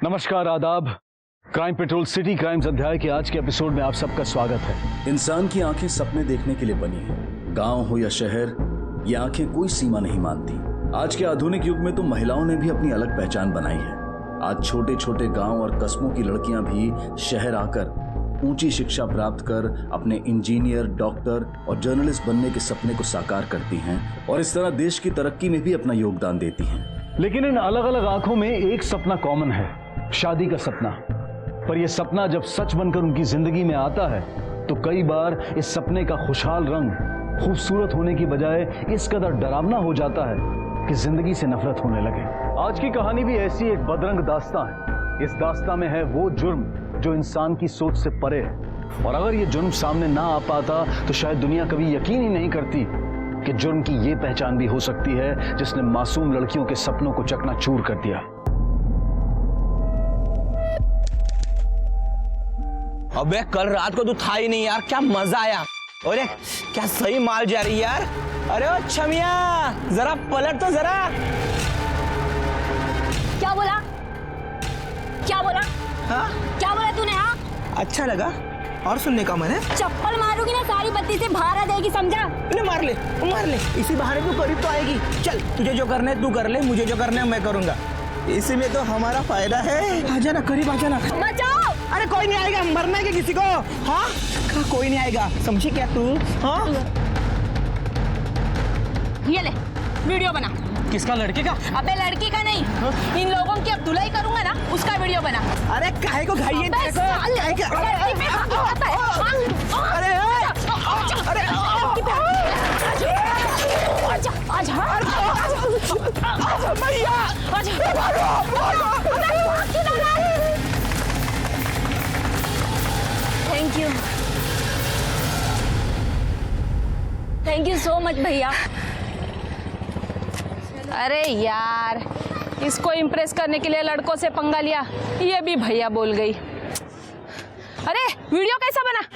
नमस्कार, आदाब। Crime petrol city crimes अध्याय के आज के एपिसोड में आप सबका स्वागत है। इंसान की आंखें सपने देखने के लिए बनी है। गांव हो या शहर, ये आंखें कोई सीमा नहीं मानती। आज के आधुनिक युग में तो महिलाओं ने भी अपनी अलग पहचान बनाई है। आज छोटे छोटे गांव और कस्बों की लड़कियां भी शहर आकर ऊंची शिक्षा प्राप्त कर अपने इंजीनियर, डॉक्टर और जर्नलिस्ट बनने के सपने को साकार करती हैं और इस तरह देश की तरक्की में भी अपना योगदान देती हैं। लेकिन इन अलग अलग आंखों में एक सपना कॉमन है, शादी का सपना। पर यह सपना जब सच बनकर उनकी जिंदगी में आता है तो कई बार इस सपने का खुशहाल रंग खूबसूरत होने की बजाय इस कदर डरावना हो जाता है कि जिंदगी से नफरत होने लगे। आज की कहानी भी ऐसी एक बदरंग दास्तां है। इस दास्तां में है वो जुर्म जो इंसान की सोच से परे है, और अगर ये जुर्म सामने ना आ पाता तो शायद दुनिया कभी यकीन ही नहीं करती कि जुर्म की ये पहचान भी हो सकती है जिसने मासूम लड़कियों के सपनों को चकनाचूर कर दिया। अबे कल रात को तू था ही नहीं यार, क्या मजा आया। अरे क्या सही माल जा रही यार। अरे ओ छमिया, जरा पलट तो जरा। क्या बोला? क्या बोला? हाँ? क्या बोला तूने? हाँ, अच्छा लगा और सुनने का मन है। चप्पल मारूंगी ना, सारी बत्ती से बाहर आ जाएगी, समझा? तूने मार ले, इसी बहाने तू करीब तो आएगी। चल, तुझे जो करना है तू कर ले, मुझे जो करना है मैं करूंगा। इसी में तो हमारा फायदा है। आ जाना, करीब आ जाना। बचाओ! अरे कोई नहीं आएगा, मरना है क्या किसी को? हाँ, कोई नहीं आएगा, समझी क्या तू? हाँ, ये ले वीडियो बना। किसका? लड़के का? अबे लड़की का नहीं, इन लोगों की अब धुलाई करूंगा ना, उसका वीडियो बना। अरे काहे को घाई है तेरे को? काहे को? अरे थैंक यू सो मच भैया। अरे यार, इसको इम्प्रेस करने के लिए लड़कों से पंगा लिया, ये भी भैया बोल गई। अरे वीडियो कैसा बना?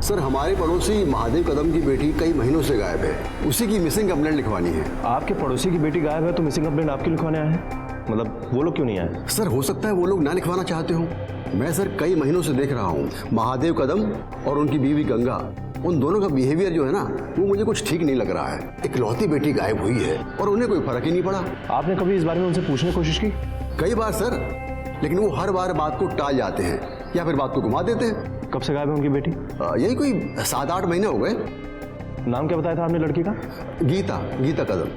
सर, हमारे पड़ोसी महादेव कदम की बेटी कई महीनों से गायब है। उसी की मिसिंग कंप्लेंट लिखवानी है। आपके पड़ोसी की बेटी गायब है तो मिसिंग कंप्लेंट आपके लिखवाने आए हैं? मतलब वो लोग क्यों नहीं आए? सर, हो सकता है वो लोग ना लिखवाना चाहते हो। मैं सर कई महीनों से देख रहा हूँ महादेव कदम और उनकी बीवी गंगा, उन दोनों का बिहेवियर जो है ना, वो मुझे कुछ ठीक नहीं लग रहा है। इकलौती बेटी गायब हुई है और उन्हें कोई फर्क ही नहीं पड़ा। आपने कभी इस बारे में उनसे पूछने की कोशिश की? कई बार सर, लेकिन वो हर बार बात को टाल जाते हैं या फिर बात को घुमा देते हैं। कब से गायब है उनकी बेटी? यही कोई 7-8 महीने हो गए। नाम क्या बताया था आपने लड़की का? गीता कदम।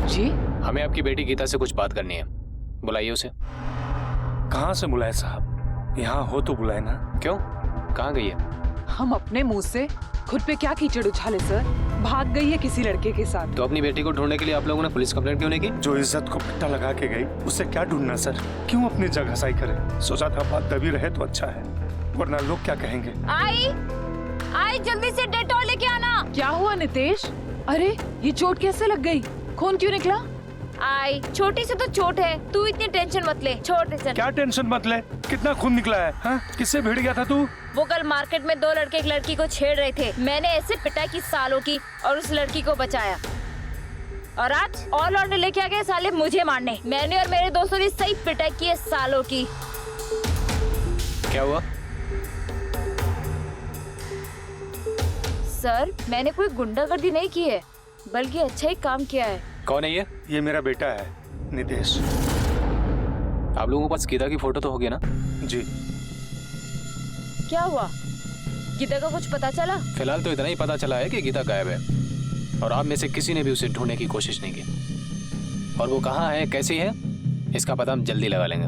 जी, हमें आपकी बेटी गीता से कुछ बात करनी है, बुलाइए उसे। कहाँ से बुलाए साहब? यहाँ हो तो बुलाए ना। क्यों, कहाँ गई है? हम अपने मुंह से खुद पे क्या कीचड़ उछाले सर? भाग गई है किसी लड़के के साथ। तो अपनी बेटी को ढूंढने के लिए आप लोगों ने पुलिस कंप्लेंट क्यों नहीं की? जो इज्जत को पट्टा लगा के गई उसे क्या ढूंढना सर? क्यों अपनी जगह सही करे? सोचा था बात दबी रहे तो अच्छा है, वरना लोग क्या कहेंगे। आई जल्दी से डेटॉल लेके आना। क्या हुआ नितेश? अरे ये चोट कैसे लग गई? खून क्यों निकला? आई छोटी से तो चोट है, तू इतनी टेंशन मत ले। छोड़ टेंशन। क्या टेंशन मत ले? कितना खून निकला है? हाँ? किससे भिड़ गया था तू? वो कल मार्केट में 2 लड़के एक लड़की को छेड़ रहे थे। मैंने ऐसे पिटाई की सालों की और उस लड़की को बचाया। और आज और लौंडे लेके आ गए साले मुझे मारने। मैंने और मेरे दोस्तों ने सही पिटाई की है सालों की। क्या हुआ? सर, मैंने कोई गुंडागर्दी नहीं की है, बल्कि अच्छा ही काम किया है। कौन है ये? ये मेरा बेटा है नितेश। आप लोगों के पास गीता की फोटो तो होगी ना? जी। क्या हुआ? गीता का कुछ पता चला? फिलहाल तो इतना ही पता चला है कि गीता गायब है और आप में से किसी ने भी उसे ढूंढने की कोशिश नहीं की। और वो कहाँ है, कैसी है, इसका पता हम जल्दी लगा लेंगे।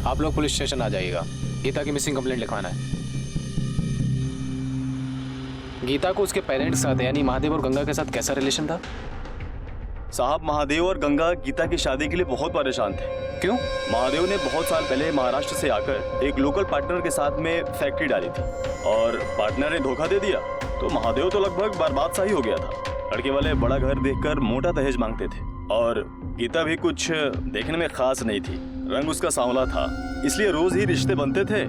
आप लोग पुलिस स्टेशन आ जाइएगा, गीता की मिसिंग कंप्लेंट लिखवाना है। गीता को उसके पेरेंट्स के साथ यानी महादेव और गंगा के साथ कैसा रिलेशन था? साहब, महादेव और गंगा गीता की शादी के लिए बहुत परेशान थे। क्यों? महादेव ने बहुत साल पहले महाराष्ट्र से आकर एक लोकल पार्टनर के साथ में फैक्ट्री डाली थी और पार्टनर ने धोखा दे दिया तो महादेव तो लगभग बर्बाद सा ही हो गया था। लड़के वाले बड़ा घर देखकर मोटा दहेज मांगते थे और गीता भी कुछ देखने में खास नहीं थी। रंग उसका सांवला था, इसलिए रोज ही रिश्ते बनते थे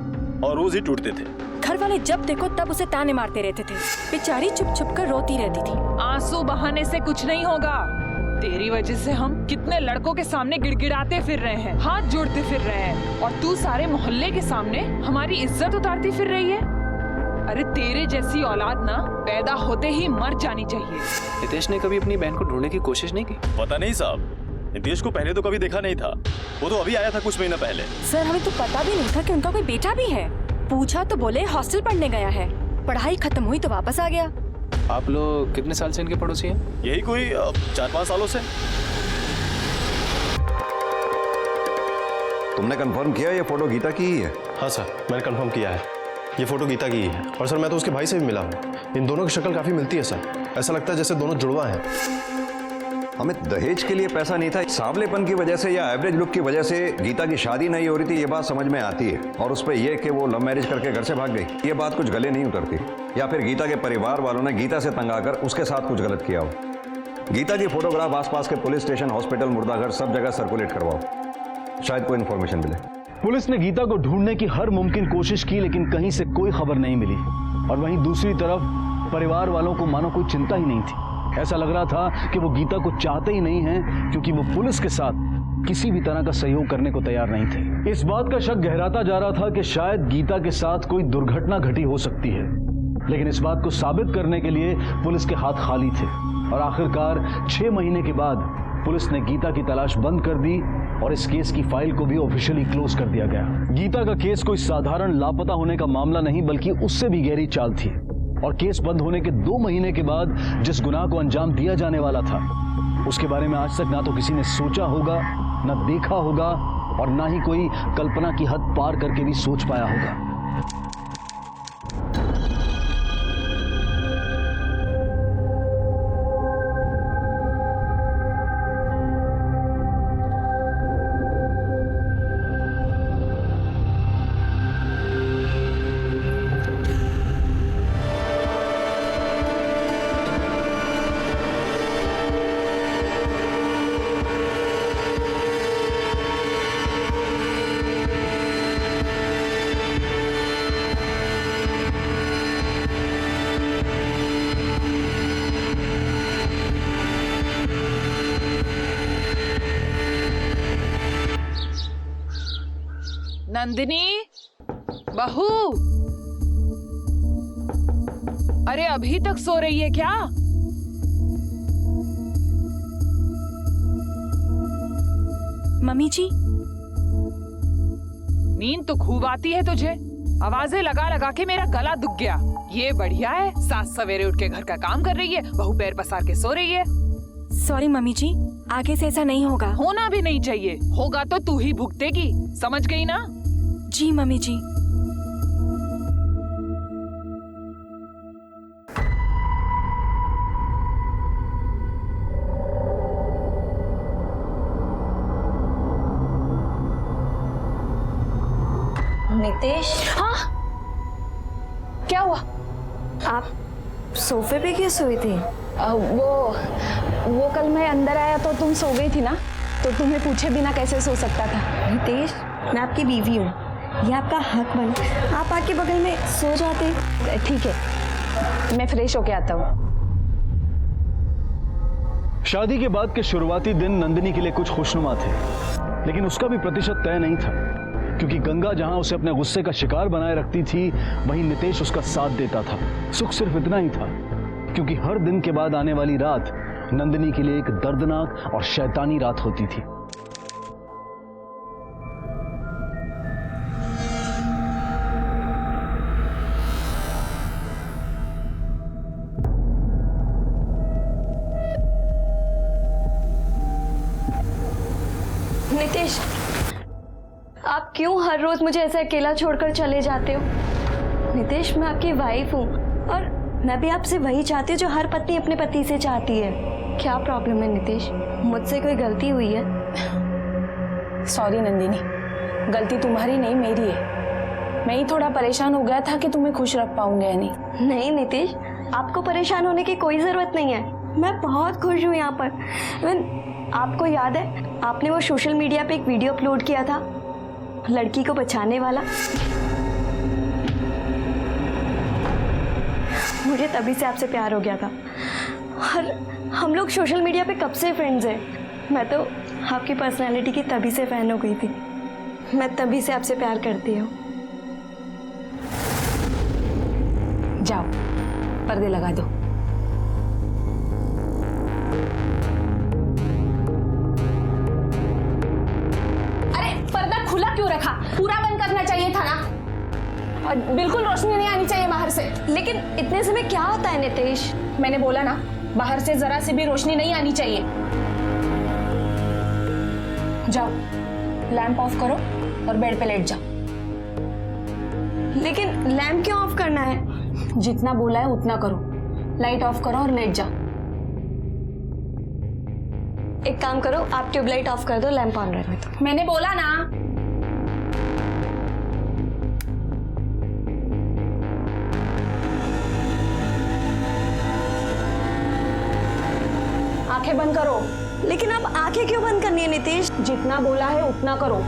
और रोज ही टूटते थे। घर वाले जब देखो तब उसे ताने मारते रहते थे। बेचारी चुप चुप कर रोती रहती थी। आंसू बहाने से कुछ नहीं होगा। तेरी वजह से हम कितने लड़कों के सामने गिड़गिड़ाते फिर रहे हैं, हाथ जोड़ते फिर रहे हैं, और तू सारे मोहल्ले के सामने हमारी इज्जत उतारती फिर रही है। अरे तेरे जैसी औलाद ना पैदा होते ही मर जानी चाहिए। नितेश ने कभी अपनी बहन को ढूंढने की कोशिश नहीं की? पता नहीं साहब, नितेश को पहले तो कभी देखा नहीं था, वो तो अभी आया था कुछ महीना पहले। सर, हमें तो पता भी नहीं था कि उनका कोई बेटा भी है। पूछा तो बोले हॉस्टल पढ़ने गया है, पढ़ाई खत्म हुई तो वापस आ गया। आप लोग कितने साल से इनके पड़ोसी हैं? यही कोई 4-5 सालों से। तुमने कंफर्म किया ये फोटो गीता की ही है? हाँ सर, मैंने कंफर्म किया है, ये फोटो गीता की ही है। और सर मैं तो उसके भाई से भी मिला हूँ, इन दोनों की शक्ल काफ़ी मिलती है सर। ऐसा लगता है जैसे दोनों जुड़वा हैं। हमें दहेज के लिए पैसा नहीं था, सांवलेपन की वजह से या एवरेज लुक की वजह से गीता की शादी नहीं हो रही थी, ये बात समझ में आती है। और उस पर यह कि वो लव मैरिज करके घर से भाग गई, ये बात कुछ गले नहीं उतरती। या फिर गीता के परिवार वालों ने गीता से तंग आकर उसके साथ कुछ गलत किया हो। गीता की फोटोग्राफ आसपास के पुलिस स्टेशन, हॉस्पिटल, मुर्दाघर सब जगह सर्कुलेट करवाओ, शायद कोई इन्फॉर्मेशन मिले। पुलिस ने गीता को ढूंढने की हर मुमकिन कोशिश की, लेकिन कहीं से कोई खबर नहीं मिली। और वहीं दूसरी तरफ परिवार वालों को मानो कोई चिंता ही नहीं थी। ऐसा लग रहा था कि वो गीता को चाहते ही नहीं हैं, क्योंकि वो पुलिस के साथ किसी भी तरह का सहयोग करने को तैयार नहीं थे। इस बात का शक गहराता जा रहा था कि शायद गीता के साथ कोई दुर्घटना घटी हो सकती है, लेकिन इस बात को साबित करने के लिए पुलिस के हाथ खाली थे। और आखिरकार 6 महीने के बाद पुलिस ने गीता की तलाश बंद कर दी और इस केस की फाइल को भी ऑफिशियली क्लोज कर दिया गया। गीता का केस कोई साधारण लापता होने का मामला नहीं, बल्कि उससे भी गहरी चाल थी। और केस बंद होने के 2 महीने के बाद जिस गुनाह को अंजाम दिया जाने वाला था, उसके बारे में आज तक ना तो किसी ने सोचा होगा, ना देखा होगा, और ना ही कोई कल्पना की हद पार करके भी सोच पाया होगा। नंदिनी, बहू, अरे अभी तक सो रही है क्या? मम्मी जी, नींद तो खूब आती है तुझे, आवाजें लगा लगा के मेरा गला दुख गया। ये बढ़िया है, सास सवेरे उठ के घर का काम कर रही है, बहू पैर पसार के सो रही है। सॉरी मम्मी जी, आगे से ऐसा नहीं होगा। होना भी नहीं चाहिए, होगा तो तू ही भुगतेगी, समझ गई ना? जी मम्मी जी। नितेश, हाँ, क्या हुआ? आप सोफे पे क्यों सोई थी? वो कल मैं अंदर आया तो तुम सो गई थी ना, तो तुम्हें पूछे बिना कैसे सो सकता था। नितेश, मैं आपकी बीवी हूँ, ये आपका हक बना, आप आके बगल में सो जाते। ठीक है, मैं फ्रेश होके आता हूँ। शादी के बाद के शुरुआती दिन नंदिनी के लिए कुछ खुशनुमा थे, लेकिन उसका भी प्रतिशत तय नहीं था, क्योंकि गंगा जहां उसे अपने गुस्से का शिकार बनाए रखती थी, वहीं नितेश उसका साथ देता था। सुख सिर्फ इतना ही था, क्योंकि हर दिन के बाद आने वाली रात नंदिनी के लिए एक दर्दनाक और शैतानी रात होती थी। नितेश, आप क्यों हर रोज मुझे ऐसे अकेला छोड़कर चले जाते हो? नितेश, मैं आपकी वाइफ हूँ और मैं भी आपसे वही चाहती हूँ जो हर पत्नी अपने पति से चाहती है। क्या प्रॉब्लम है नितेश? मुझसे कोई गलती हुई है? सॉरी नंदिनी, गलती तुम्हारी नहीं मेरी है। मैं ही थोड़ा परेशान हो गया था कि तुम्हें खुश रख पाऊंगा या नहीं। नहीं नितेश, आपको परेशान होने की कोई जरूरत नहीं है। मैं बहुत खुश हूँ यहाँ पर। आपको याद है आपने वो सोशल मीडिया पे एक वीडियो अपलोड किया था लड़की को बचाने वाला? मुझे तभी से आपसे प्यार हो गया था और हम लोग सोशल मीडिया पे कब से फ्रेंड्स हैं। मैं तो आपकी पर्सनालिटी की तभी से फैन हो गई थी। मैं तभी से आपसे प्यार करती हूँ। जाओ पर्दे लगा दो। अरे पर्दा खुला क्यों रखा? पूरा बंद करना चाहिए था ना। और बिल्कुल रोशनी नहीं आनी चाहिए बाहर से। लेकिन इतने समय क्या होता है नितेश? मैंने बोला ना, बाहर से जरा से भी रोशनी नहीं आनी चाहिए। जाओ लैंप ऑफ करो और बेड पे लेट जाओ। लेकिन लैंप क्यों ऑफ करना है? जितना बोला है उतना करो। लाइट ऑफ करो और लेट जाओ। एक काम करो, आप ट्यूबलाइट ऑफ कर दो, लैंप ऑन रहने दो। मैंने बोला ना। आंखें बंद करो। लेकिन आप आंखें क्यों बंद करनी है नितेश? जितना बोला है उतना करो।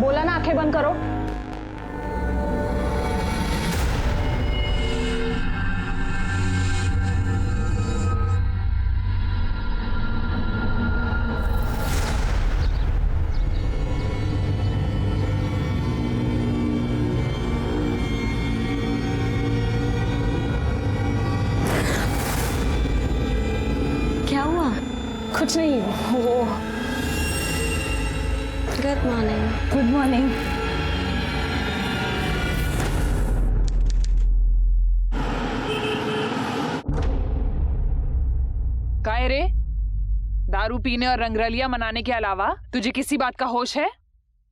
बोला ना आंखें बंद करो। क्या हुआ? कुछ नहीं। वो गुड मॉर्निंग। Good morning. काय रे, दारू पीने और रंगरलिया मनाने के अलावा तुझे किसी बात का होश है?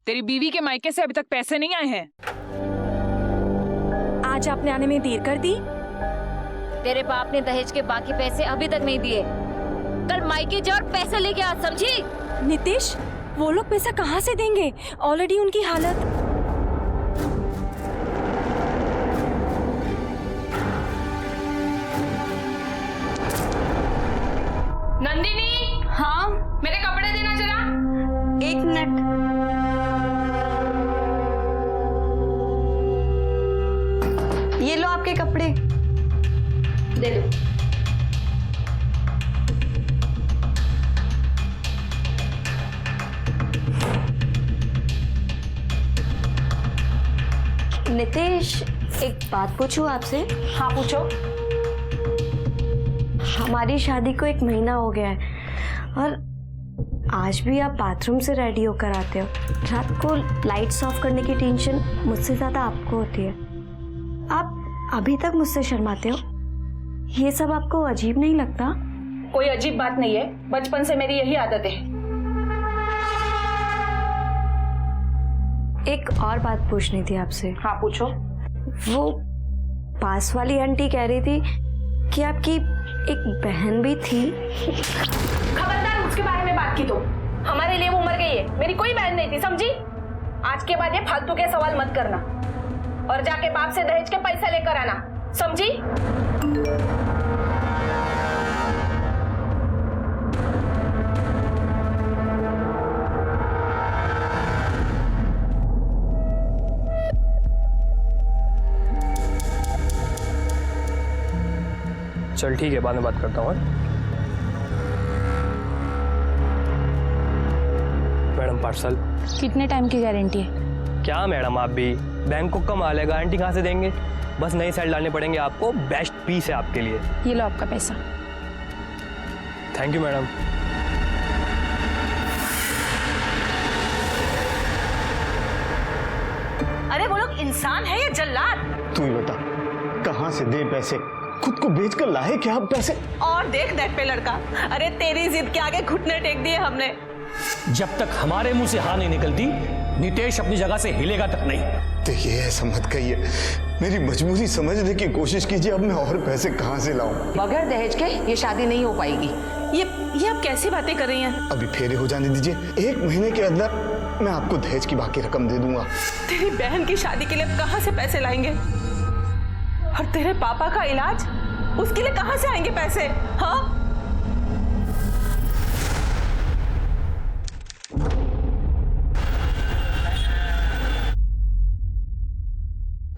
तेरी बीवी के मायके से अभी तक पैसे नहीं आए हैं। आज आपने आने में देर कर दी। तेरे बाप ने दहेज के बाकी पैसे अभी तक नहीं दिए। कल मायके जा और पैसे लेके आ, समझी? नितेश, वो लोग पैसा कहाँ से देंगे? ऑलरेडी उनकी हालत। नंदिनी। हाँ? मेरे कपड़े देना जरा। एक मिनट। ये लो आपके कपड़े, दे दो। नितेश, एक बात पूछूं आपसे? हाँ पूछो। हमारी शादी को 1 महीना हो गया है और आज भी आप बाथरूम से रेडी होकर आते हो। रात को लाइट्स ऑफ करने की टेंशन मुझसे ज्यादा आपको होती है। आप अभी तक मुझसे शर्माते हो। ये सब आपको अजीब नहीं लगता? कोई अजीब बात नहीं है, बचपन से मेरी यही आदत है। एक और बात पूछनी थी आपसे। हाँ पूछो। वो पास वाली आंटी कह रही थी कि आपकी एक बहन भी थी। खबरदार उसके बारे में बात की तो। हमारे लिए वो मर गई है, मेरी कोई बहन नहीं थी, समझी? आज के बाद ये फालतू के सवाल मत करना और जाके बाप से दहेज के पैसे लेकर आना, समझी? चल ठीक है, बाद में बात करता हूँ। Madam parcel. कितने टाइम की गारंटी है? क्या मैडम, आप भी बैंक को कमाल है, गारंटी कहाँ से देंगे? बस नई सेल डालने पड़ेंगे आपको। बेस्ट पीस है आपके लिए। ये लो आपका पैसा। Thank you madam. अरे वो लोग इंसान है या जल्लाद? तू ही बता, कहाँ से दे पैसे? खुद को बेचकर लाए क्या आप पैसे? और देख डेट पे लड़का, अरे तेरी जिद के आगे घुटने टेक दिए हमने। जब तक हमारे मुंह से हाँ नहीं निकलती नितेश अपनी जगह से हिलेगा तक नहीं। देखिए ऐसा मत कहिए, मेरी मजबूरी समझने की कोशिश कीजिए। अब मैं और पैसे कहाँ से लाऊं? बगैर दहेज के ये शादी नहीं हो पाएगी। ये आप कैसी बातें कर रही हैं? अभी फेरे हो जाने दीजिए, 1 महीने के अंदर मैं आपको दहेज की बाकी रकम दे दूंगा। तेरी बहन की शादी के लिए कहाँ से पैसे लाएंगे? और तेरे पापा का इलाज, उसके लिए कहाँ से आएंगे पैसे? हाँ,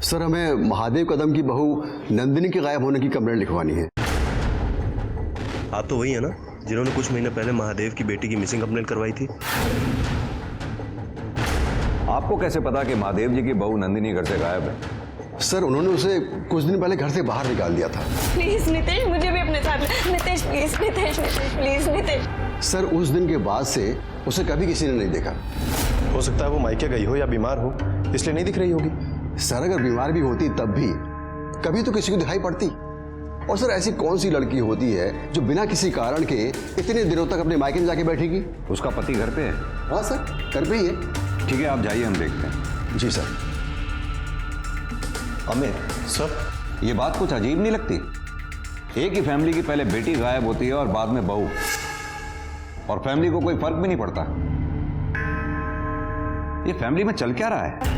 सर हमें महादेव कदम की बहू नंदिनी के गायब होने की कंप्लेंट लिखवानी है। आप तो वही है ना जिन्होंने कुछ महीने पहले महादेव की बेटी की मिसिंग कंप्लेंट करवाई थी? आपको कैसे पता कि महादेव जी की बहू नंदिनी घर से गायब है? सर उन्होंने उसे कुछ दिन पहले घर से बाहर निकाल दिया था। प्लीज नितेश, मुझे भी अपने साथ। Nitesh please, Nitesh please, Nitesh. Sir उस दिन के बाद से उसे कभी किसी ने नहीं देखा। हो सकता है वो मायके गई हो या बीमार हो, इसलिए नहीं दिख रही होगी। सर अगर बीमार भी होती तब भी कभी तो किसी को दिखाई पड़ती। और सर ऐसी कौन सी लड़की होती है जो बिना किसी कारण के इतने दिनों तक अपने मायके में जाके बैठेगी? उसका पति घर पे है? हाँ सर घर पे ही है। ठीक है, आप जाइए, हम देखते हैं। जी सर। अमित सर, ये बात कुछ अजीब नहीं लगती? एक ही फैमिली की पहले बेटी गायब होती है और बाद में बहू, और फैमिली को कोई फर्क भी नहीं पड़ता। ये फैमिली में चल क्या रहा है?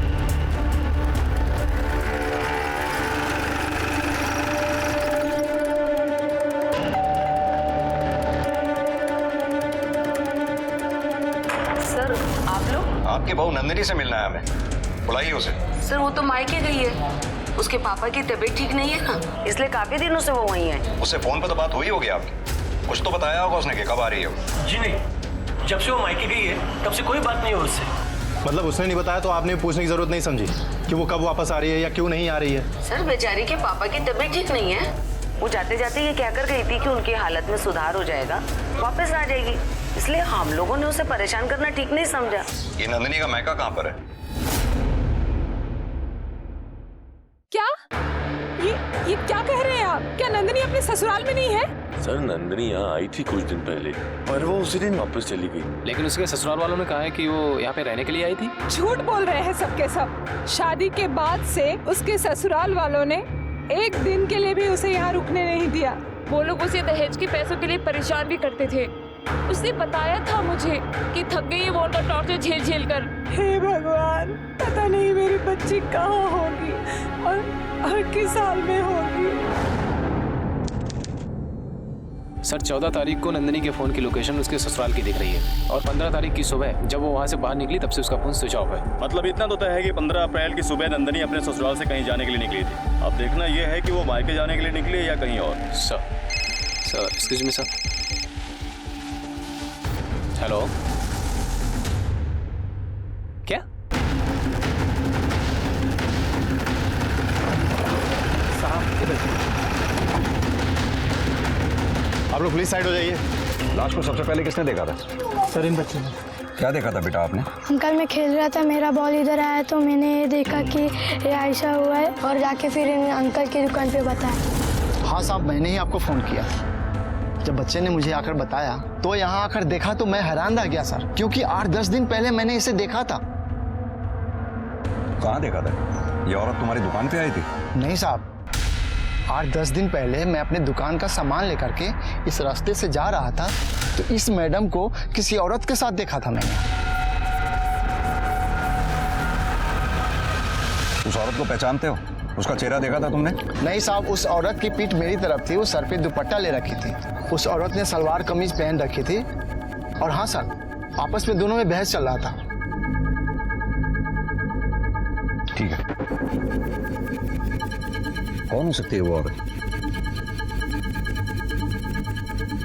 सर आप लोग? आपकी बहू नंदिनी से मिलना है हमें, बुलाइए उसे। सर वो तो मायके गई है, उसके पापा की तबीयत ठीक नहीं है ना, इसलिए काफी दिनों से वो वहीं है। उससे फोन पे तो बात हुई होगी आपकी, कुछ तो बताया होगा उसने कि कब आ रही है वो? जी नहीं, जब से वो मायके गई है तब से कोई बात नहीं हुई उससे। मतलब उसने नहीं बताया तो आपने पूछने की जरूरत नहीं समझी कि वो कब वापस आ रही है या क्यों नहीं आ रही है? सर बेचारी के पापा की तबीयत ठीक नहीं है, वो जाते जाते ये कहकर गई थी कि उनकी हालत में सुधार हो जाएगा, वापस आ जाएगी, इसलिए हम लोगों ने उसे परेशान करना ठीक नहीं समझा। ये नंदिनी का मायका कहाँ पर है? क्या? ये क्या कह रहे हैं आप? क्या नंदिनी अपने ससुराल में नहीं है? सर नंदिनी यहाँ आई थी कुछ दिन पहले, पर वो उसी दिन वापस चली गई। लेकिन उसके ससुराल वालों ने कहा है कि वो यहाँ पे रहने के लिए आई थी। झूठ बोल रहे हैं सबके सब। शादी के बाद से उसके ससुराल वालों ने एक दिन के लिए भी उसे यहाँ रुकने नहीं दिया। वो लोग उसे दहेज के पैसों के लिए परेशान भी करते थे। उसने बताया था मुझे कि थक गई है वो उनका टॉर्चर झेल झेल कर। हे भगवान, पता नहीं मेरी बच्ची कहाँ होगी और किस हाल में होगी। सर 14 तारीख को नंदिनी के फोन की लोकेशन उसके ससुराल की दिख रही है और 15 तारीख की सुबह जब वो वहाँ से बाहर निकली तब से उसका फोन स्विच ऑफ है। मतलब इतना तो तय है कि 15 अप्रैल की सुबह नंदिनी अपने ससुराल से कहीं जाने के लिए निकली थी। अब देखना यह है कि वो मायके जाने के लिए निकली या कहीं और। Sir excuse me sir. Hello, क्या? आप लोग प्लीज साइड हो जाइए। लाश को सबसे पहले किसने देखा था? सर इन बच्चों ने। क्या देखा था बेटा आपने? अंकल मैं खेल रहा था, मेरा बॉल इधर आया तो मैंने ये देखा कि ये ऐसा हुआ है और जाके फिर इन अंकल की दुकान पे बताया। हाँ साहब, मैंने ही आपको फोन किया। जब बच्चे ने मुझे आकर बताया तो यहाँ आकर देखा तो मैं हैरान रह गया सर, क्योंकि 8-10 दिन पहले मैंने इसे देखा था। कहाँ देखा था? ये औरत तुम्हारी दुकान पे आई थी? नहीं साहब, 8-10 दिन पहले मैं अपने दुकान का सामान लेकर के इस रास्ते से जा रहा था तो इस मैडम को किसी औरत के साथ देखा था मैंने। उस औरत को पहचानते हो? उसका चेहरा देखा था तुमने? नहीं साहब, उस औरत की पीठ मेरी तरफ थी, वो सर पे दुपट्टा ले रखी थी। उस औरत ने सलवार कमीज पहन रखी थी और हाँ सर, आपस में दोनों में बहस चल रहा था। ठीक है, कौन हो सकती है वो औरत?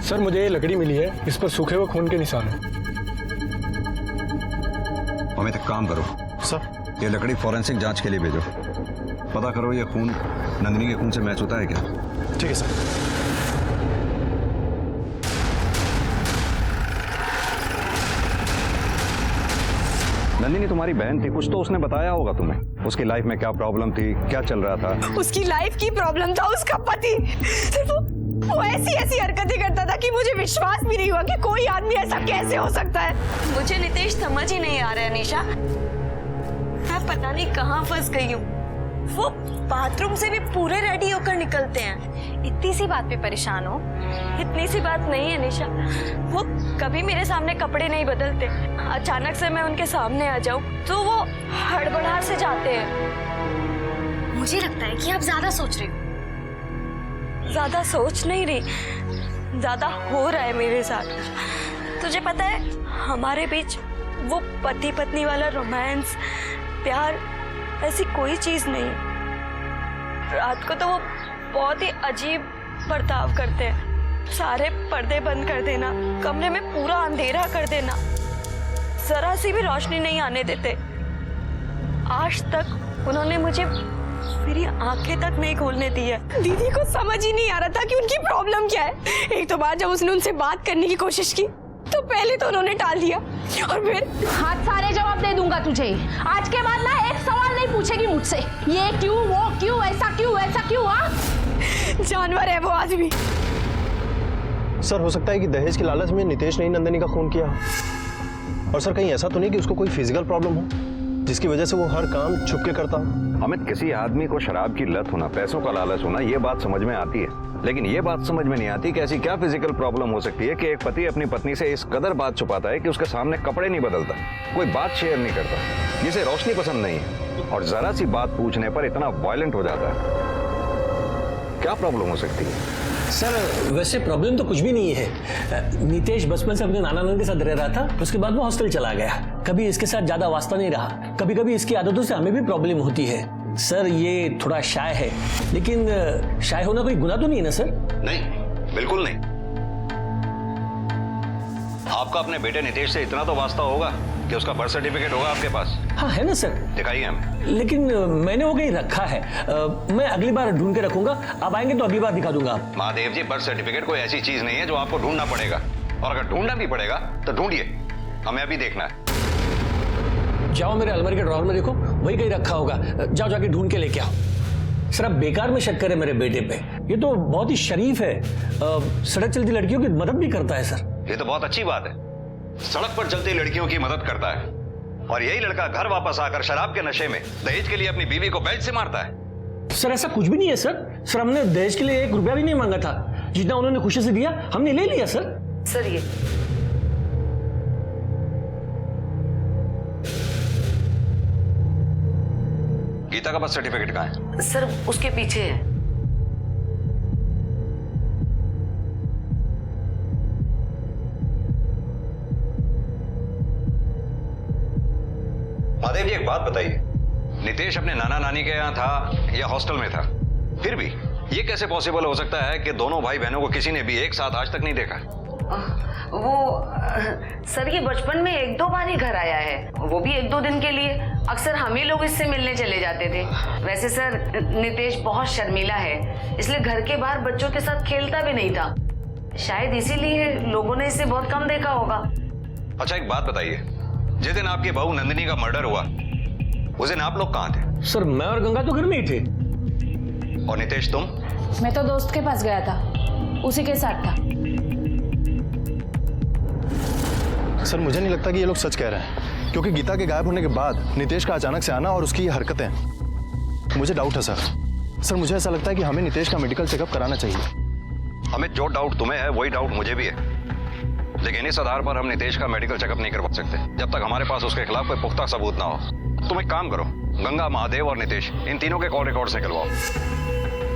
सर मुझे ये लकड़ी मिली है, इस पर सूखे हुए खून के निशान हैं। हमें एक काम करो सर, ये लकड़ी फॉरेंसिक जांच के लिए भेजो। पता करो ये खून नंदिनी के खून से मैच होता है क्या? ठीक है सर। नंदिनी तुम्हारी बहन थी, कुछ तो उसने बताया होगा तुम्हें, उसकी लाइफ में क्या प्रॉब्लम थी, क्या चल रहा था। उसकी लाइफ की प्रॉब्लम था उसका पति। सिर्फ वो ऐसी ऐसी हरकतें करता था कि मुझे विश्वास भी नहीं हुआ कि कोई आदमी ऐसा कैसे हो सकता है। मुझे नितेश समझ ही नहीं आ रहा है निशा, मैं पता नहीं कहाँ फंस गई हूँ। वो बाथरूम से भी पूरे रेडी होकर निकलते हैं। इतनी सी बात पे परेशान हो? इतनी सी बात नहीं है निशा, वो कभी मेरे सामने कपड़े नहीं बदलते। अचानक से मैं उनके सामने आ जाऊं तो वो हड़बड़ाहट से जाते हैं। मुझे लगता है कि आप ज्यादा सोच रही हो। ज्यादा सोच नहीं रही, ज्यादा हो रहा है मेरे साथ। तुझे पता है हमारे बीच वो पति पत्नी वाला रोमांस, प्यार, ऐसी कोई चीज नहीं। रात को तो वो बहुत ही अजीब बर्ताव करते हैं। सारे पर्दे बंद कर देना, कमरे में पूरा अंधेरा कर देना, जरा सी भी रोशनी नहीं आने देते। आज तक उन्होंने मुझे मेरी आंखें तक नहीं खोलने दी है। दीदी को समझ ही नहीं आ रहा था कि उनकी प्रॉब्लम क्या है। एक तो बार जब उसने उनसे बात करने की कोशिश की तो पहले तो उन्होंने टाल दिया और फिर हाथ सारे जवाब दे दूंगा तुझे। आज के बाद ना एक सवाल नहीं पूछेगी मुझसे, ये क्यों, वो क्यों, ऐसा क्यों, वैसा क्यों। हाँ जानवर है वो आदमी। सर हो सकता है कि दहेज के लालच में नितेश ने नंदिनी का खून किया। और सर कहीं ऐसा तो नहीं कि उसको कोई फिजिकल प्रॉब्लम हो जिसकी वजह से वो हर काम छुप के करता हो। अमित, किसी आदमी को शराब की लत होना, पैसों का लालच होना, ये बात समझ में आती है, लेकिन ये बात समझ में नहीं आती कि ऐसी क्या फिजिकल प्रॉब्लम हो सकती है कि एक पति अपनी पत्नी से इस कदर बात छुपाता है कि उसके सामने कपड़े नहीं बदलता, कोई बात शेयर नहीं करता, जिसे रोशनी पसंद नहीं है, और जरा सी बात पूछने पर इतना वायलेंट हो जाता है। क्या प्रॉब्लम हो सकती है? सर वैसे प्रॉब्लम तो कुछ भी नहीं है। नितेश बचपन से अपने नाना नानी के साथ रह रहा था, उसके बाद वो हॉस्टल चला गया। कभी इसके साथ ज्यादा वास्ता नहीं रहा। कभी कभी इसकी आदतों से हमें भी प्रॉब्लम होती है। सर ये थोड़ा शाय है, लेकिन शाय होना कोई गुनाह तो नहीं है ना सर? नहीं, बिल्कुल नहीं। आपका अपने बेटे नितेश से इतना तो वास्ता होगा कि उसका बर्थ सर्टिफिकेट होगा आपके पास? हाँ है ना सर। दिखाइए हमें। लेकिन मैंने वो कहीं रखा है, मैं अगली बार ढूंढ के रखूंगा। आप आएंगे तो अगली बार दिखा दूंगा। महादेव जी, बर्थ सर्टिफिकेट कोई ऐसी चीज नहीं है जो आपको ढूंढना पड़ेगा, और अगर ढूंढना भी पड़ेगा तो ढूंढिए, हमें अभी देखना है। जाओ मेरे अलमारी के ड्रॉअर में देखो, वही कहीं रखा होगा। जाओ जाके ढूंढ के लेके आओ। सर आप बेकार में शक करें मेरे बेटे पे, ये तो बहुत ही शरीफ है, सड़क चलती लड़कियों की मदद भी करता है सर। ये तो बहुत अच्छी बात है, सड़क पर चलती लड़कियों की मदद करता है, और यही लड़का घर वापस आकर शराब के नशे में दहेज के लिए अपनी बीवी को बेल्ट से मारता है। सर ऐसा कुछ भी नहीं है सर। सर हमने दहेज के लिए 1 रुपया भी नहीं मांगा था, जितना उन्होंने खुशी से दिया हमने ले लिया सर। सर ये गीता का बर्थ सर्टिफिकेट कहाँ है? सर उसके पीछे है। महादेव जी एक बात बताइए, नितेश अपने नाना नानी के यहाँ था या हॉस्टल में था? फिर भी ये कैसे पॉसिबल हो सकता है कि दोनों भाई बहनों को किसी ने भी एक साथ आज तक नहीं देखा? वो सर ये बचपन में 1-2 बार ही घर आया है, वो भी 1-2 दिन के लिए। अक्सर हम ही लोग इससे मिलने चले जाते थे। वैसे सर नितेश बहुत शर्मीला है, इसलिए घर के बाहर बच्चों के साथ खेलता भी नहीं था। शायद इसीलिए लोगों ने इसे बहुत कम देखा होगा। अच्छा एक बात बताइए, जिस दिन आपकी बहू नंदिनी का मर्डर हुआ उस दिन आप लोग कहाँ थे? सर मैं और गंगा तो घर में ही थे। और नितेश तुम? मैं तो दोस्त के पास गया था, उसी के साथ था। सर मुझे नहीं लगता कि ये लोग सच कह रहे हैं, क्योंकि गीता के गायब होने के बाद नितेश का अचानक से आना और उसकी ये हरकतें, मुझे डाउट है सर। मुझे ऐसा लगता है कि हमें नितेश का मेडिकल चेकअप कराना चाहिए। हमें जो डाउट तुम्हें है वही डाउट मुझे भी है, लेकिन इस आधार पर हम नितेश का मेडिकल चेकअप नहीं करवा सकते जब तक हमारे पास उसके खिलाफ कोई पुख्ता सबूत ना हो। तुम एक काम करो, गंगा, महादेव और नितेश इन तीनों के कॉल रिकॉर्ड्स निकलवाओ।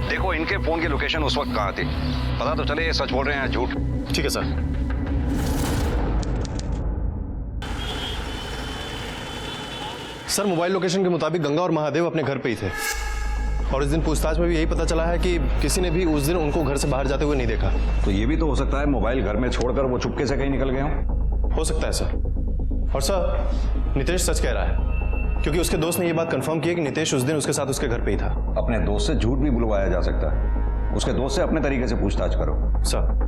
देखो इनके फोन की लोकेशन उस वक्त कहाँ थी, पता तो चले ये सच बोल रहे हैं झूठ। ठीक है सर। सर मोबाइल लोकेशन के मुताबिक गंगा और महादेव अपने घर पे ही थे, और इस दिन पूछताछ में भी यही पता चला है कि किसी ने भी उस दिन उनको घर से बाहर जाते हुए नहीं देखा। तो ये भी तो हो सकता है मोबाइल घर में छोड़कर वो चुपके से कहीं निकल गए हों। हो सकता है सर। और सर नितेश सच कह रहा है, क्योंकि उसके दोस्त ने ये बात कंफर्म की है कि नितेश उस दिन उसके साथ उसके घर पे ही था। अपने दोस्त से झूठ भी बुलवाया जा सकता है, उसके दोस्त से अपने तरीके से पूछताछ करो। सर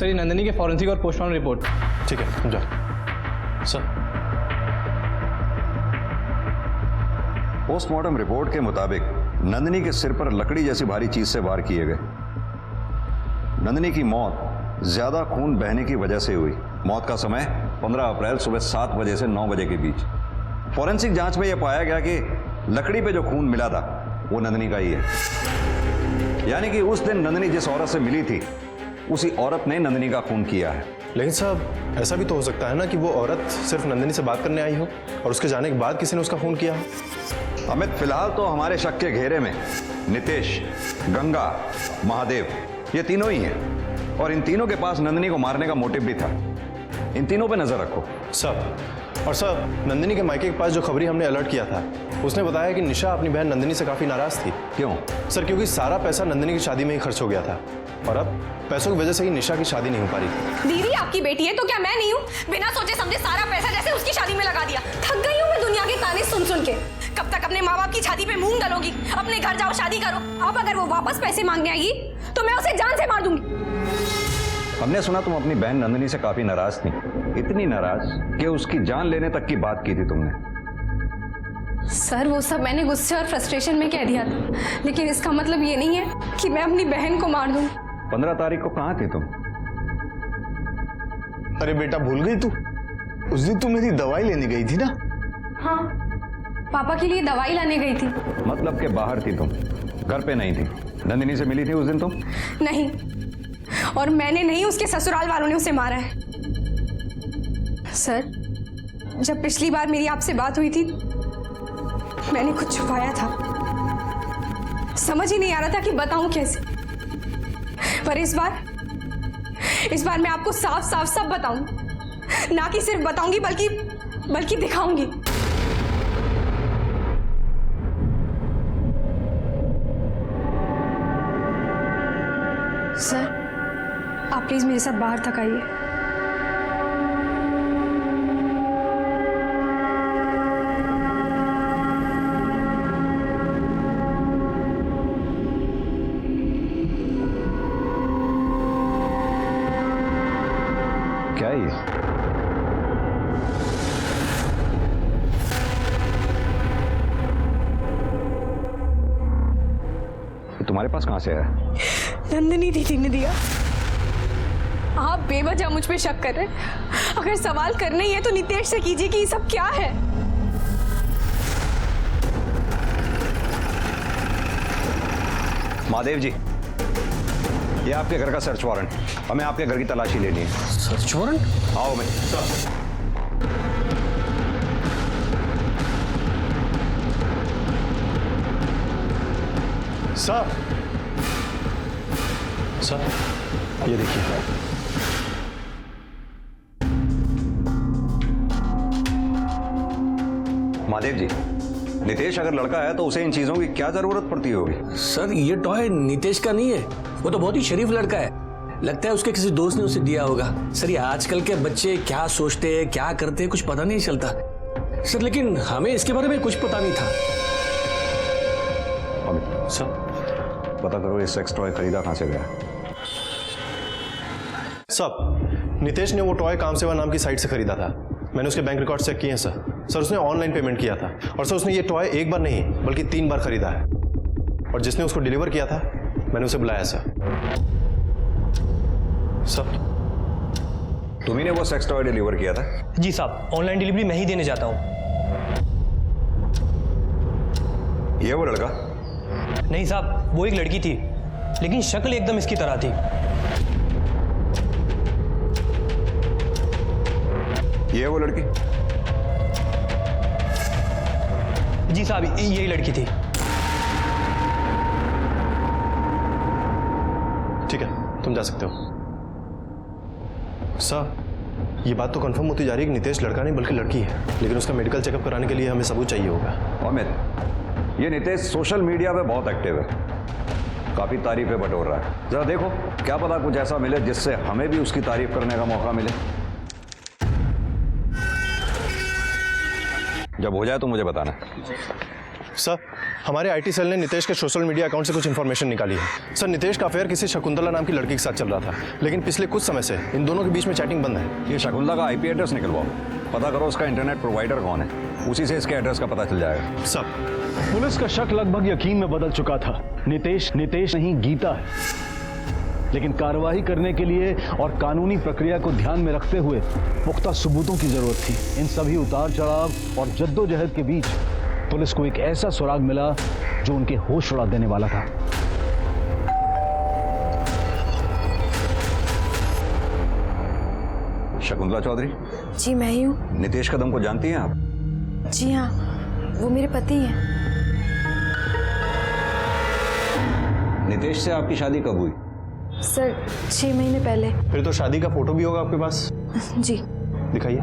सर ये नंदिनी के फॉरेंसिक और पोस्टमार्टम रिपोर्ट। ठीक है, तुम जाओ। सर, पोस्टमार्टम रिपोर्ट के मुताबिक नंदिनी के सिर पर लकड़ी जैसी भारी चीज से वार किए गए। नंदिनी की मौत ज्यादा खून बहने की वजह से हुई। मौत का समय 15 अप्रैल सुबह 7 बजे से 9 बजे के बीच। फॉरेंसिक जांच में यह पाया गया कि लकड़ी पे जो खून मिला था वो नंदिनी का ही है। यानी कि उस दिन नंदिनी जिस औरत से मिली थी उसी औरत ने नंदिनी का खून किया है। लेकिन साहब ऐसा भी तो हो सकता है ना कि वो औरत सिर्फ नंदिनी से बात करने आई हो और उसके जाने के बाद किसी ने उसका खून किया हो। अमित, फिलहाल तो हमारे शक के घेरे में नितेश, गंगा, महादेव ये तीनों ही हैं और इन तीनों के पास नंदिनी को मारने का मोटिव भी था। इन तीनों पे नजर रखो। सब और सब नंदिनी के मायके के पास जो खबरी हमने अलर्ट किया था उसने बताया कि निशा अपनी बहन नंदिनी से काफी नाराज थी। क्यों? सर क्योंकि सारा पैसा नंदिनी की शादी में ही खर्च हो गया था और अब पैसों की वजह से ही निशा की शादी नहीं हो पा रही थी। दीदी आपकी बेटी है तो क्या मैं नहीं हूँ? बिना सोचे समझे सारा पैसा जैसे उसकी शादी में लगा दिया। थक गई हूँ मैं दुनिया के ताने सुन सुन के। कब तक अपने माँ बाप की छाती पे मूंग डालोगी? अपने घर जाओ, शादी करो। अब अगर वो वापस पैसे मांगने आएगी तो मैं उसे जान से मार दूंगी। हमने सुना तुम अपनी बहन नंदिनी से काफी नाराज थी, इतनी नाराज कि उसकी जान लेने तक की बात की थी तुमने। सर वो सब मैंने गुस्से और फ्रस्ट्रेशन में कह दिया था, लेकिन इसका मतलब ये नहीं है कि मैं अपनी बहन को मार दूं। 15 तारीख को कहाँ थी तुम? अरे बेटा भूल गई तू? उस दिन तू मेरी दवाई लेने गई थी ना? हाँ, पापा के लिए दवाई लाने गई थी। मतलब के बाहर थी तुम, घर पे नहीं थी। नंदिनी से मिली थी उस दिन तुम? नहीं, और मैंने नहीं, उसके ससुराल वालों ने उसे मारा है। सर जब पिछली बार मेरी आपसे बात हुई थी मैंने कुछ छुपाया था, समझ ही नहीं आ रहा था कि बताऊं कैसे। पर इस बार मैं आपको साफ साफ सब बताऊं। ना कि सिर्फ बताऊंगी बल्कि दिखाऊंगी। सर आप प्लीज मेरे साथ बाहर तक आइए। क्या है ये? तुम्हारे पास कहां से आया? नंदिनी दीदी ने दिया। आप बेवजह मुझ पे शक कर रहे हैं। अगर सवाल करने ही है तो नितेश से कीजिए कि ये सब क्या है। महादेव जी, ये आपके घर का सर्च वारंट। हमें आपके घर की तलाशी लेनी है। Search warrant? आओ मैं। सर ये देखिए। महादेव जी, नितेश अगर लड़का है तो उसे इन चीजों की क्या जरूरत पड़ती होगी? सर ये टॉय नितेश का नहीं है, वो तो बहुत ही शरीफ लड़का है। लगता है उसके किसी दोस्त ने उसे दिया होगा। सर ये आजकल के बच्चे क्या सोचते हैं क्या करते हैं कुछ पता नहीं चलता सर, लेकिन हमें इसके बारे में कुछ पता नहीं था। अमित सर, पता करो ये सेक्स टॉय खरीदा कहां से गया? सब नितेश ने वो टॉय कामसेवा नाम की साइट से खरीदा था। मैंने उसके बैंक रिकॉर्ड चेक किए हैं सर। सर उसने ऑनलाइन पेमेंट किया था और सर उसने ये टॉय एक बार नहीं बल्कि 3 बार खरीदा है। और जिसने उसको डिलीवर किया था मैंने उसे बुलाया सर। तुम्ही ने वो सेक्स टॉय डिलीवर किया था? जी साहब, ऑनलाइन डिलीवरी मैं ही देने जाता हूँ। ये वो लड़का? नहीं साहब, वो एक लड़की थी, लेकिन शक्ल एकदम इसकी तरह थी। ये वो लड़की? जी साहब, यही लड़की थी। ठीक है, तुम जा सकते हो। सर ये बात तो कंफर्म होती जा रही है कि नितेश लड़का नहीं बल्कि लड़की है, लेकिन उसका मेडिकल चेकअप कराने के लिए हमें सबूत चाहिए होगा। अमित, ये नितेश सोशल मीडिया पे बहुत एक्टिव है, काफी तारीफें बटोर रहा है। जरा देखो, क्या पता कुछ ऐसा मिले जिससे हमें भी उसकी तारीफ करने का मौका मिले। जब हो जाए तो मुझे बताना। सर, हमारे आईटी सेल ने नितेश के सोशल मीडिया अकाउंट से कुछ इन्फॉर्मेशन निकाली है। सर, नितेश का अफेयर किसी शकुंतला नाम की लड़की के साथ चल रहा था, लेकिन पिछले कुछ समय से इन दोनों के बीच में चैटिंग बंद है। ये शकुंतला का आईपी एड्रेस निकलवाओ, पता करो उसका इंटरनेट प्रोवाइडर कौन है, उसी से इसके एड्रेस का पता चल जाएगा। सर, पुलिस का शक लगभग यकीन में बदल चुका था। नितेश नहीं गीता है, लेकिन कार्रवाई करने के लिए और कानूनी प्रक्रिया को ध्यान में रखते हुए पुख्ता सबूतों की जरूरत थी। इन सभी उतार चढ़ाव और जद्दोजहद के बीच पुलिस को एक ऐसा सुराग मिला जो उनके होश उड़ा देने वाला था। शकुंतला चौधरी? जी मैं ही हूँ। नितेश कदम को जानती हैं आप? जी हाँ, वो मेरे पति हैं। नितेश से आपकी शादी कब हुई? सर 6 महीने पहले। फिर तो शादी का फोटो भी होगा आपके पास? जी। दिखाइए।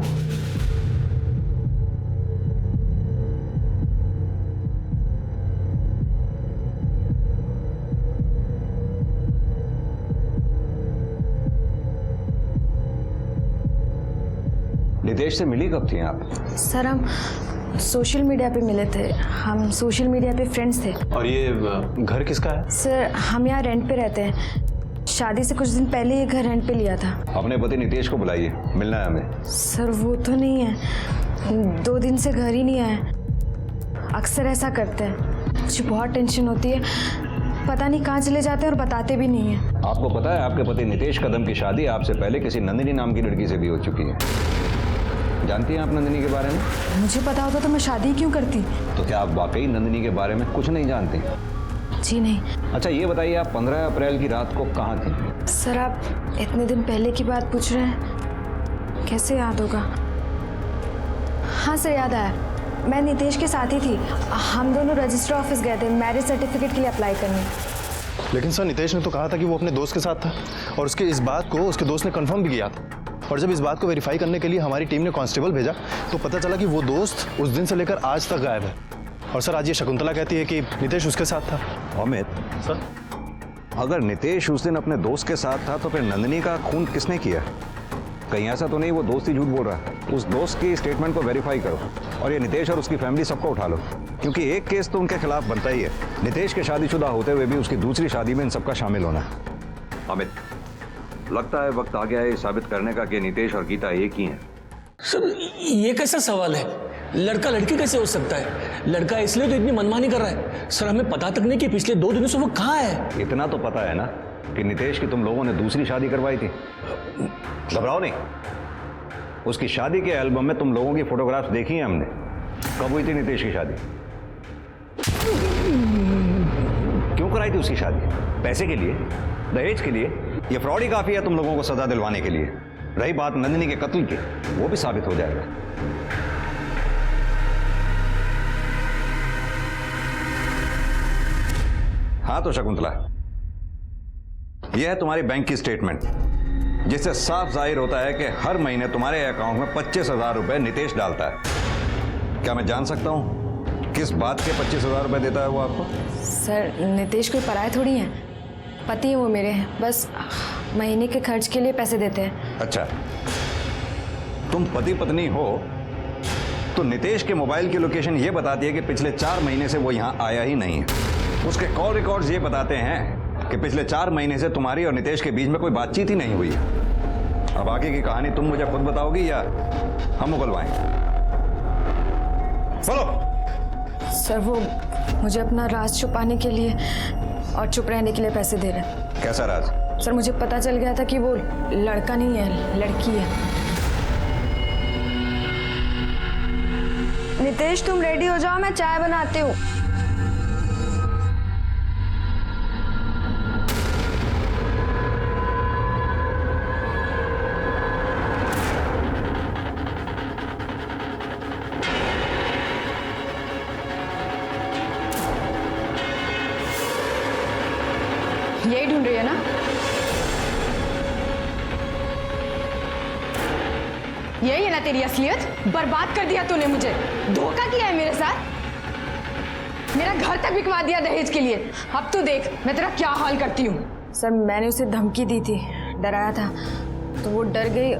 नितेश से मिली कब थी आप? सर हम सोशल मीडिया पे मिले थे, हम सोशल मीडिया पे फ्रेंड्स थे। और ये घर किसका है? सर हम यहाँ रेंट पे रहते हैं, शादी से कुछ दिन पहले ये घर रेंट पे लिया था। अपने पति नितेश को बुलाइए, मिलना है हमें। सर वो तो नहीं है, 2 दिन से घर ही नहीं आए। अक्सर ऐसा करते हैं, मुझे बहुत टेंशन होती है, पता नहीं कहाँ चले जाते हैं और बताते भी नहीं है। आपको पता है आपके पति नितेश कदम की शादी आपसे पहले किसी नंदिनी नाम की लड़की से भी हो चुकी है? जानती हैं आप नंदिनी के बारे में? मुझे पता होता तो मैं शादी क्यों करती। तो क्या आप वाकई नंदिनी के बारे में कुछ नहीं जानती? जी नहीं। अच्छा ये बताइए, आप 15 अप्रैल की रात को कहाँ थी? सर आप इतने दिन पहले की बात पूछ रहे हैं, कैसे याद होगा? हाँ सर याद आया, मैं नितेश के साथ ही थी। हम दोनों रजिस्टर ऑफिस गए थे मैरिज सर्टिफिकेट के लिए अप्लाई करने। लेकिन सर नितेश ने तो कहा था कि वो अपने दोस्त के साथ था, और उसके इस बात को उसके दोस्त ने कंफर्म भी किया था। और जब इस बात को वेरीफाई करने के लिए हमारी टीम ने कांस्टेबल भेजा तो पता चला कि वो दोस्त उस दिन से लेकर आज तक गायब है। और सर आज ये शकुंतला कहती है कि नितेश उसके साथ था। अमित सर, अगर नितेश उस दिन अपने दोस्त के साथ था तो फिर नंदिनी का खून किसने किया? कहीं ऐसा तो नहीं वो दोस्त ही झूठ बोल रहा है? उस दोस्त की स्टेटमेंट को वेरीफाई करो और ये नितेश और उसकी फैमिली सबको उठा लो, क्योंकि एक केस तो उनके खिलाफ बनता ही है। नितेश के शादीशुदा होते हुए भी उसकी दूसरी शादी में इन सबका शामिल होना है। अमित, लगता है वक्त आ गया है साबित करने का कि नितेश और गीता एक ही हैं। सर ये कैसा सवाल है? लड़का लड़की कैसे हो सकता है? लड़का इसलिए तो इतनी मनमानी कर रहा है। सर हमें पता तक नहीं कि पिछले 2 दिनों से वो कहाँ है। इतना तो पता है ना कि नितेश की तुम लोगों ने दूसरी शादी करवाई थी। घबराओ नहीं, उसकी शादी के एल्बम में तुम लोगों की फोटोग्राफ्स देखी हैं हमने। कब हुई थी नितेश की शादी? क्यों कराई थी उसकी शादी? पैसे के लिए? दहेज के लिए? ये फ्रॉड ही काफी है तुम लोगों को सजा दिलवाने के लिए। रही बात नंदिनी के कत्ल की, वो भी साबित हो जाएगा। हाँ तो शकुंतला, यह है तुम्हारी बैंक की स्टेटमेंट, जिससे साफ जाहिर होता है कि हर महीने तुम्हारे अकाउंट में 25,000 रुपए नितेश डालता है। क्या मैं जान सकता हूं किस बात के 25,000 रुपए देता है वो आपको? सर नितेश कोई पराये थोड़ी हैं, पति है वो मेरे, बस महीने के खर्च के लिए पैसे देते हैं। अच्छा, तुम पति पत्नी हो तो नितेश के मोबाइल की लोकेशन ये बताती है कि पिछले 4 महीने से वो यहाँ आया ही नहीं है। उसके कॉल रिकॉर्ड्स ये बताते हैं कि पिछले 4 महीने से तुम्हारी और नितेश के बीच में कोई बातचीत ही नहीं हुई है। अब आगे की कहानी तुम मुझे खुद बताओगी या हम उगलवाएं? बोलो। सर वो मुझे अपना राज छुपाने के लिए और चुप रहने के लिए पैसे दे रहे हैं। कैसा राज? सर मुझे पता चल गया था कि वो लड़का नहीं है, लड़की है। नितेश तुम रेडी हो जाओ, मैं चाय बनाती हूँ। यही ढूंढ रही है ना? यही है ना तेरी असलियत? बर्बाद कर दिया तूने मुझे, धोखा किया है मेरे साथ, मेरा घर तक बिकवा दिया दहेज के लिए। अब तू देख मैं तेरा क्या हाल करती हूँ। सर मैंने उसे धमकी दी थी, डराया था, तो वो डर गई